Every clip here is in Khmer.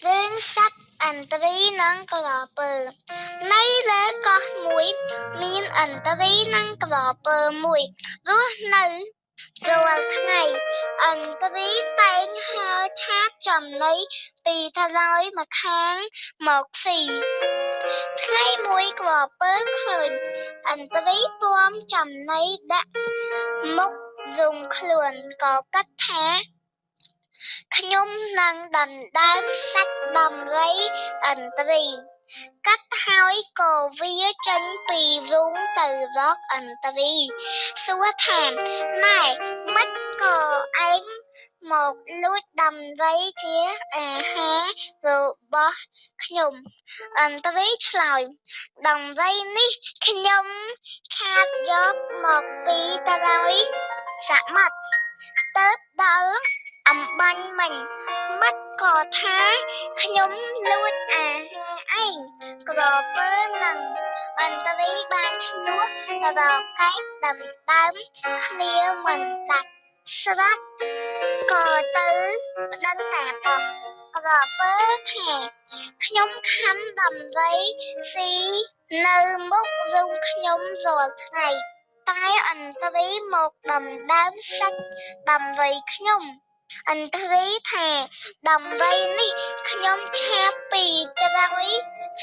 រឿងសត្វឥន្ទ្រីនិងក្រពើនៅលើកោះមួយមានឥន្ទ្រីនិងក្រពើមួយរស់នៅរាល់ថ្ងៃឥន្ទ្រីតែងហើរឆាបចំណីពីថ្លើយម្ខាងមកស៊ីថ្ងៃមួយក្រពើឃើញឥន្ទ្រីពាំចំណីដាក់មុខរំខ្លួនក៏គិតថាខ្ញុំនឹងដណ្ដើមសាច់ដំរីឥន្ទ្រីកាត់ហើយក៏វាចេញពីរូងទៅរកឥន្ទ្រីសួរថាណែមិនក៏ឯងមកលួចដំរីជាអាហាររបស់ខ្ញុំឥន្ទ្រីឆ្លើយដំរីនេះខ្ញុំឆាបយកមកពីត្រើយសមុទ្រទៅដល់អំបញ្ញមិញមិត្តក៏ថាខ្ញុំលួចអាហារឯងក្រពើនឹងឥន្ទ្រីបានឆ្លោះទៅរកកែកដណ្ដើមគ្នាមិនដាច់ស្រាប់ក៏ទៅប្តឹងតាប៉ុស្តិ៍ក្រពើថាខ្ញុំខំដំរីស៊ីនៅមុខរូងខ្ញុំរាល់ថ្ងៃតែឥន្ទ្រីមកដណ្ដើមសាច់ដំរីខ្ញុំឥន្ទ្រីថាដំរីនេះខ្ញុំឆាបពីត្រើយ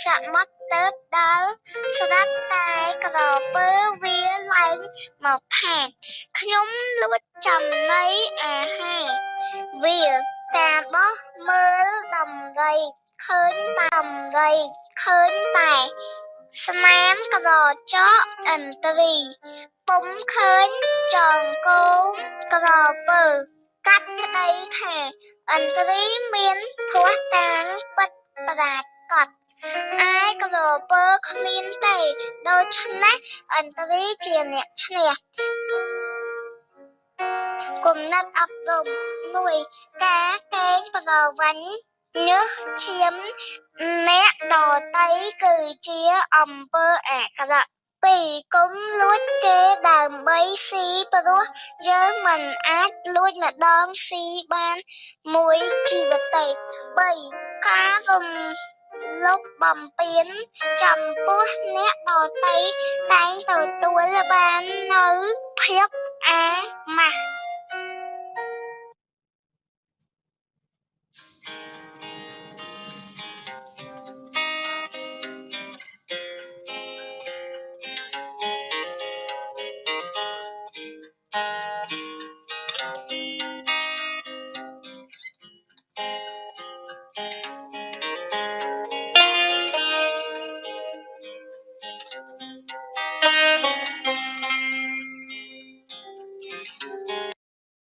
សមុទ្រទៅដល់ស្រាប់តែក្រពើវាឡើងមកថាខ្ញុំលួចចំណីអាហារវាតាបោះមើលដំរីឃើញតែស្នាមក្រចកឥន្ទ្រីពុំឃើញចងកងក្រពើកាត់ក្តីថាឥន្ទ្រីមានភ័ស្តុតាងពិតប្រាកដឯក្រពើគ្មានទេដូច្នេះឥន្ទ្រីជាអ្នកឈ្នះគំនិតអប់រំ1ការកេងប្រវ័ញ្ចញើសឈាមអ្នកដទៃគឺជាអំពើអាក្រក់2កុំលួចគេដើម្បីស៊ីព្រោះយើងមិនអាចលួចម្ដងស៊ីបានមួយជីវិតទេ3ការរំលោភបំពានចំពោះអ្នកដទៃតែងទទួលបាននូវភាពអាម៉ាស់